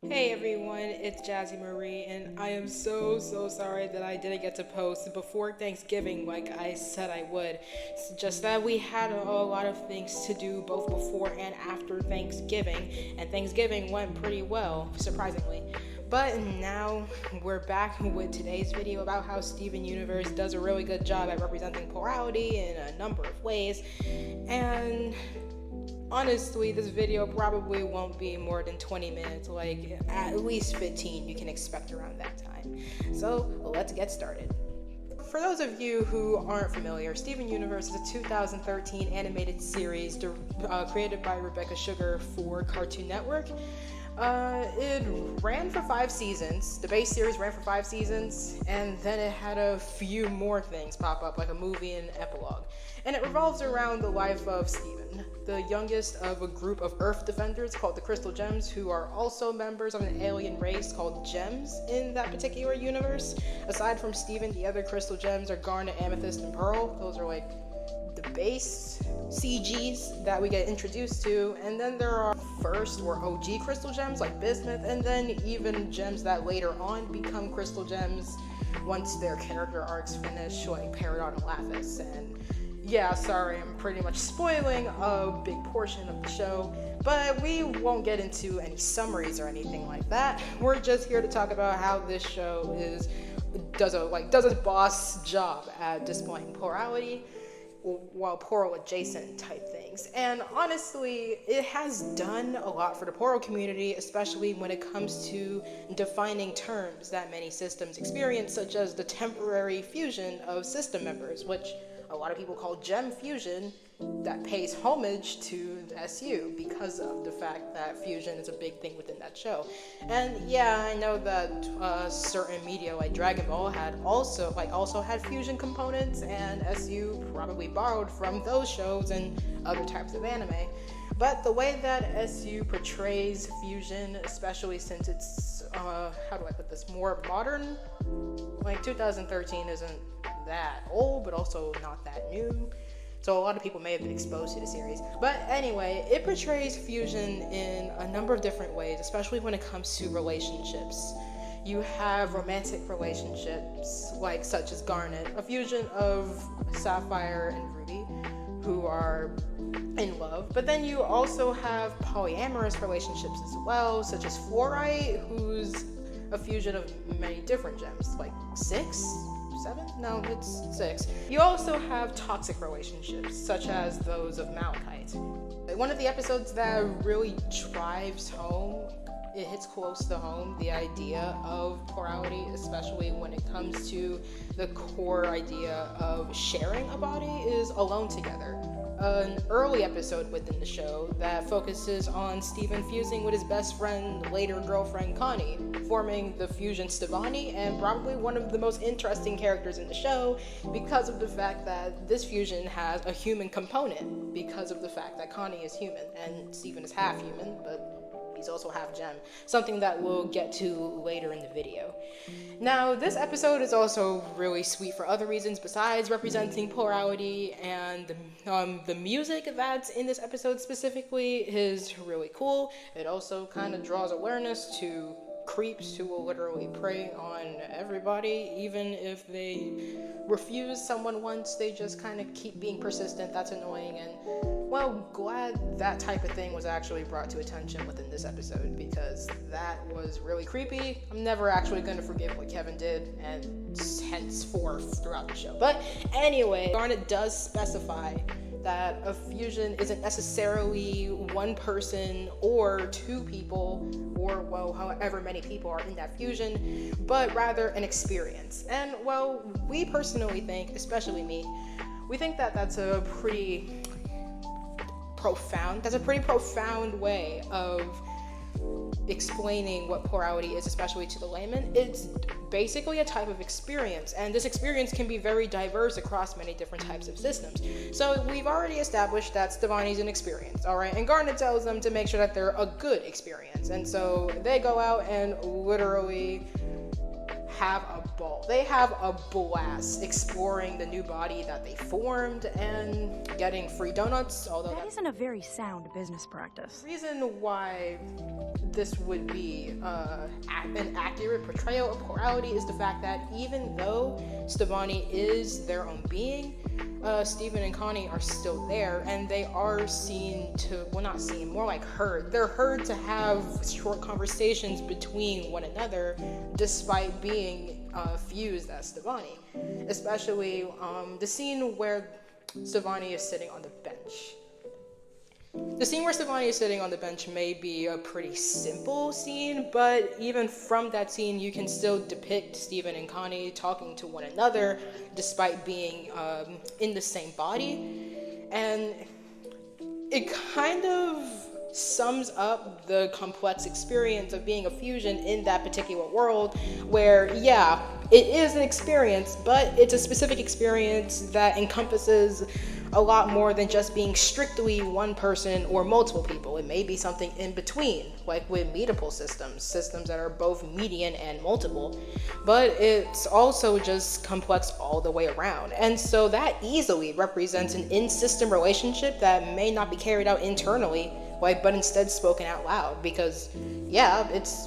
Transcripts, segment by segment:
Hey everyone, it's Jazzy Marie, and I am so sorry that I didn't get to post before Thanksgiving like I said I would. It's just that we had a lot of things to do both before and after Thanksgiving, and Thanksgiving went pretty well, surprisingly. But now we're back with today's video about how Steven Universe does a really good job at representing plurality in a number of ways, and honestly, this video probably won't be more than 20 minutes, like at least 15 you can expect around that time. So let's get started. For those of you who aren't familiar, Steven Universe is a 2013 animated series created by Rebecca Sugar for Cartoon Network. It ran for 5 seasons. The base series ran for 5 seasons, and then it had a few more things pop up, like a movie and epilogue. And it revolves around the life of Steven, the youngest of a group of Earth defenders called the Crystal Gems, who are also members of an alien race called Gems in that particular universe. Aside from Steven, the other Crystal Gems are Garnet, Amethyst, and Pearl. Those are like the base CGs that we get introduced to, and then there are first or OG Crystal Gems like Bismuth, and then even gems that later on become Crystal Gems once their character arcs finish, like Peridot and Lapis. And yeah, sorry, I'm pretty much spoiling a big portion of the show, but we won't get into any summaries or anything like that. We're just here to talk about how this show does a boss job at displaying plurality, while plural adjacent type things. And honestly, it has done a lot for the plural community, especially when it comes to defining terms that many systems experience, such as the temporary fusion of system members, which a lot of people call gem fusion, that pays homage to the SU because of the fact that fusion is a big thing within that show. And yeah, I know that certain media like Dragon Ball had also had fusion components, and SU probably borrowed from those shows and other types of anime. But the way that SU portrays fusion, especially since it's how do I put this, more modern, like 2013 isn't that old, but also not that new. So a lot of people may have been exposed to the series. But anyway, it portrays fusion in a number of different ways, especially when it comes to relationships. You have romantic relationships, like such as Garnet, a fusion of Sapphire and Ruby, who are in love. But then you also have polyamorous relationships as well, such as Fluorite, who's a fusion of many different gems, like 6? 7? No, it's 6. You also have toxic relationships, such as those of Malachite. One of the episodes that really drives home, it hits close to home, the idea of plurality, especially when it comes to the core idea of sharing a body, is Alone Together. An early episode within the show that focuses on Steven fusing with his best friend, later girlfriend Connie, forming the fusion Stevani, and probably one of the most interesting characters in the show because of the fact that this fusion has a human component, because of the fact that Connie is human and Steven is half human, but he's also half gem, something that we'll get to later in the video. Now, this episode is also really sweet for other reasons besides representing plurality, and the music that's in this episode specifically is really cool. It also kind of draws awareness to creeps who will literally prey on everybody, even if they refuse someone once, they just kind of keep being persistent. That's annoying, and well, glad that type of thing was actually brought to attention within this episode, because that was really creepy. I'm never actually going to forgive what Kevin did, and henceforth throughout the show. But anyway, Garnet does specify that a fusion isn't necessarily one person or two people, or well, however many people are in that fusion, but rather an experience. And well, we personally think, especially me, we think that that's a pretty profound way of explaining what plurality is, especially to the layman. It's basically a type of experience, and this experience can be very diverse across many different types of systems. So we've already established that Stevani's an experience, alright, and Garnet tells them to make sure that they're a good experience, and so they go out and literally have a ball. They have a blast exploring the new body that they formed and getting free donuts, although that isn't a very sound business practice. The reason why this would be an accurate portrayal of plurality is the fact that even though Stevonnie is their own being, Steven and Connie are still there, and they are seen to, well, not seen, more like heard. They're heard to have short conversations between one another despite being fused as Stevonnie. Especially the scene where Stevonnie is sitting on the bench. The scene where Stevonnie is sitting on the bench may be a pretty simple scene, but even from that scene, you can still depict Steven and Connie talking to one another despite being in the same body. And it kind of sums up the complex experience of being a fusion in that particular world where, yeah, it is an experience, but it's a specific experience that encompasses a lot more than just being strictly one person or multiple people. It may be something in between, like with meetable systems that are both median and multiple, but it's also just complex all the way around. And so that easily represents an in-system relationship that may not be carried out internally, but instead spoken out loud, because yeah, it's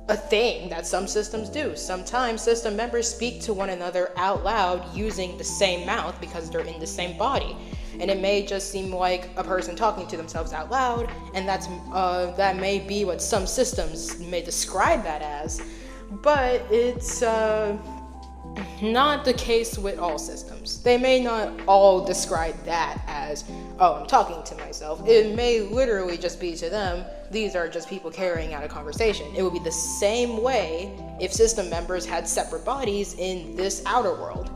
a thing that some systems do. Sometimes system members speak to one another out loud using the same mouth because they're in the same body. And it may just seem like a person talking to themselves out loud, and that may be what some systems may describe that as, but it's not the case with all systems. They may not all describe that as, oh, I'm talking to myself. It may literally just be to them, these are just people carrying out a conversation. It would be the same way if system members had separate bodies in this outer world.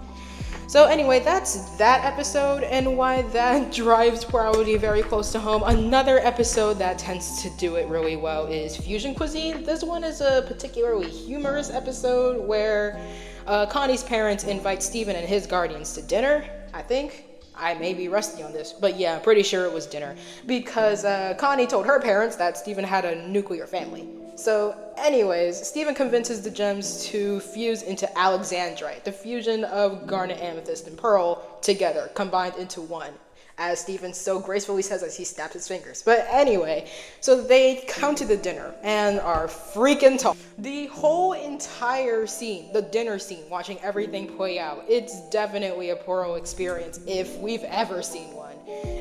So anyway, that's that episode, and why that drives plurality very close to home. Another episode that tends to do it really well is Fusion Cuisine. This one is a particularly humorous episode where Connie's parents invite Steven and his guardians to dinner, I think. I may be rusty on this, but yeah, I'm pretty sure it was dinner, because Connie told her parents that Steven had a nuclear family. So anyways, Steven convinces the gems to fuse into Alexandrite, the fusion of garnet, amethyst, and pearl together, combined into one, as Steven so gracefully says as he snaps his fingers. But anyway, so they come to the dinner and are freaking talking. The whole entire scene, the dinner scene, watching everything play out, it's definitely a plural experience if we've ever seen one.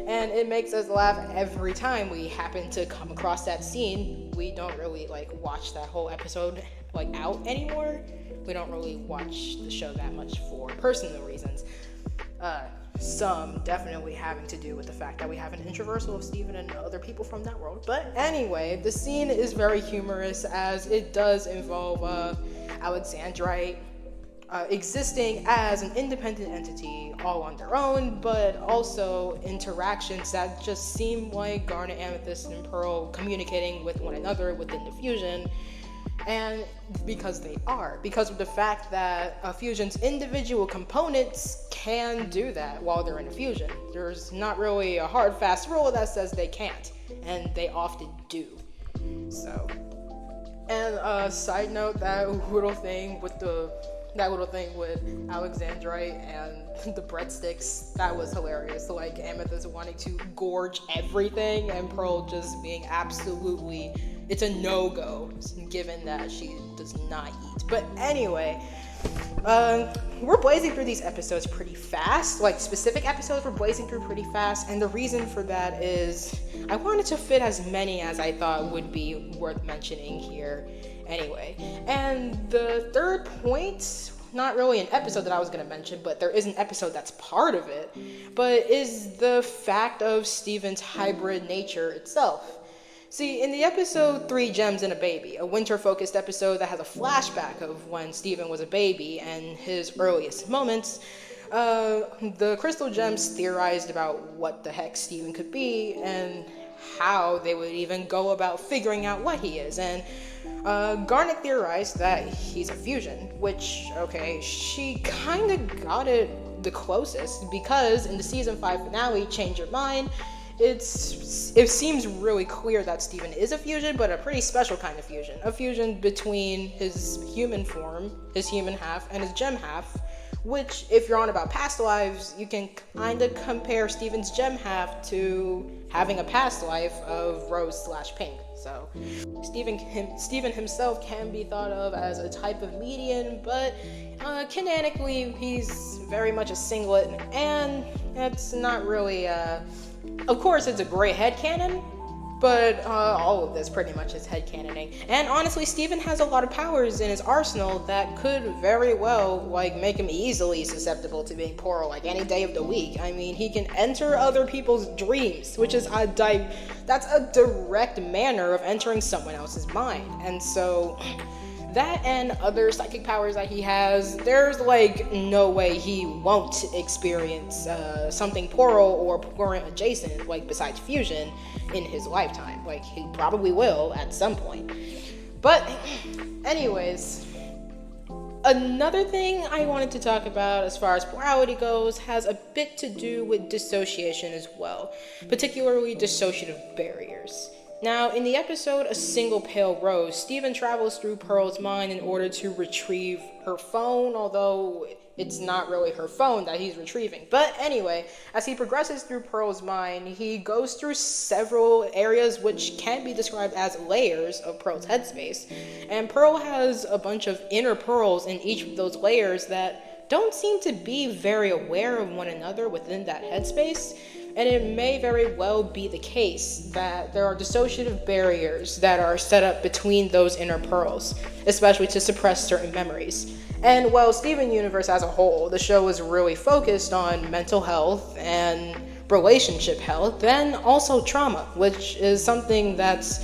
And it makes us laugh every time we happen to come across that scene. We don't really watch that whole episode out anymore. We don't really watch the show that much for personal reasons. Some definitely having to do with the fact that we have an introversal of Steven and other people from that world. But anyway, the scene is very humorous as it does involve Alexandrite existing as an independent entity all on their own, but also interactions that just seem like garnet, amethyst, and pearl communicating with one another within the fusion. And because of the fact that a fusion's individual components can do that while they're in a fusion. There's not really a hard, fast rule that says they can't, and they often do. So, and side note, that little thing with Alexandrite and the breadsticks, that was hilarious. So Amethyst wanting to gorge everything, and Pearl just being absolutely, it's a no-go, given that she does not eat. But anyway, we're blazing through these episodes pretty fast. Specific episodes we're blazing through pretty fast, and the reason for that is I wanted to fit as many as I thought would be worth mentioning here anyway. And the third point, not really an episode that I was going to mention, but there is an episode that's part of it, but is the fact of Steven's hybrid nature itself. See, in the episode 3 Gems and a Baby, a winter-focused episode that has a flashback of when Steven was a baby and his earliest moments, the Crystal Gems theorized about what the heck Steven could be and how they would even go about figuring out what he is. And Garnet theorized that he's a fusion, which, okay, she kind of got it the closest, because in the season 5 finale, Change Your Mind, it seems really clear that Steven is a fusion, but a pretty special kind of fusion. A fusion between his human form, his human half, and his gem half, which, if you're on about past lives, you can kind of compare Steven's gem half to having a past life of Rose/Pink. So Steven himself can be thought of as a type of median, but canonically he's very much a singlet, and it's not really of course it's a great headcanon, but all of this pretty much is headcanoning. And honestly, Steven has a lot of powers in his arsenal that could very well make him easily susceptible to being Poro any day of the week. I mean, he can enter other people's dreams, which is that's a direct manner of entering someone else's mind. And so that and other psychic powers that he has, there's no way he won't experience something Poro or Poro adjacent, besides fusion, in his lifetime. He probably will at some point. But anyways, another thing I wanted to talk about as far as plurality goes has a bit to do with dissociation as well, particularly dissociative barriers. Now, in the episode A Single Pale Rose, Steven travels through Pearl's mind in order to retrieve her phone, although it's not really her phone that he's retrieving. But anyway, as he progresses through Pearl's mind, he goes through several areas which can be described as layers of Pearl's headspace. And Pearl has a bunch of inner Pearls in each of those layers that don't seem to be very aware of one another within that headspace. And it may very well be the case that there are dissociative barriers that are set up between those inner Pearls, especially to suppress certain memories. And while Steven Universe as a whole, the show is really focused on mental health and relationship health, and also trauma, which is something that's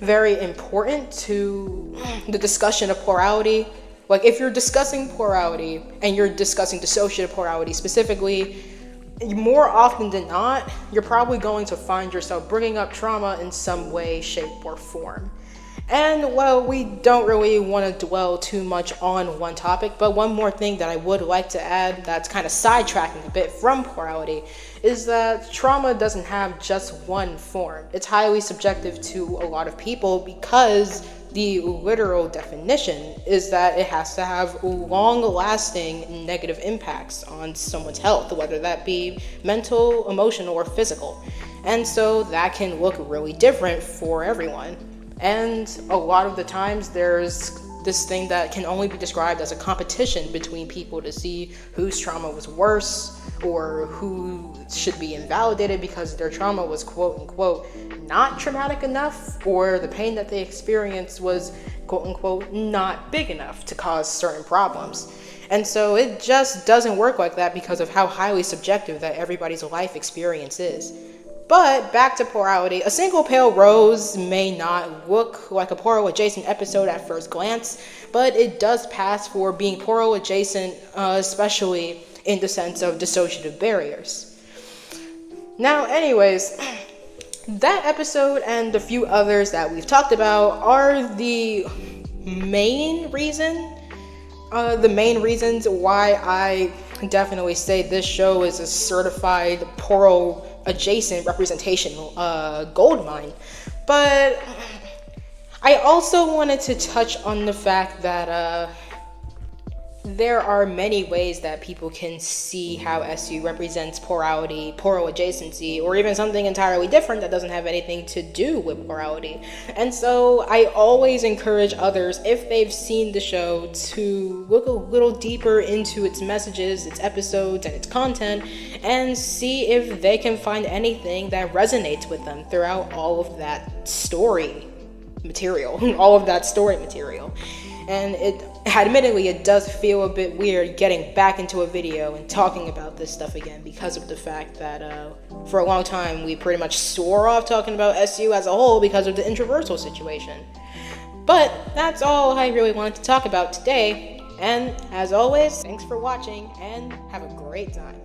very important to the discussion of plurality. If you're discussing plurality and you're discussing dissociative plurality specifically, more often than not, you're probably going to find yourself bringing up trauma in some way, shape, or form. And well, we don't really want to dwell too much on one topic, but one more thing that I would like to add that's kind of sidetracking a bit from plurality is that trauma doesn't have just one form. It's highly subjective to a lot of people because the literal definition is that it has to have long-lasting negative impacts on someone's health, whether that be mental, emotional, or physical. And so that can look really different for everyone. And a lot of the times there's this thing that can only be described as a competition between people to see whose trauma was worse or who should be invalidated because their trauma was quote unquote not traumatic enough, or the pain that they experienced was quote unquote not big enough to cause certain problems. And so it just doesn't work like that because of how highly subjective that everybody's life experience is. But back to plurality, A Single Pale Rose may not look like a Plural-Adjacent episode at first glance, but it does pass for being Plural-Adjacent, especially in the sense of dissociative barriers. Now, anyways, that episode and the few others that we've talked about are the main reasons why I definitely say this show is a certified Plural-Adjacent representation goldmine. But I also wanted to touch on the fact that there are many ways that people can see how SU represents plurality, plural-adjacency, or even something entirely different that doesn't have anything to do with plurality. And so I always encourage others, if they've seen the show, to look a little deeper into its messages, its episodes, and its content, and see if they can find anything that resonates with them throughout all of that story material. And admittedly, it does feel a bit weird getting back into a video and talking about this stuff again because of the fact that for a long time we pretty much swore off talking about SU as a whole because of the introversal situation. But that's all I really wanted to talk about today. And as always, thanks for watching and have a great time.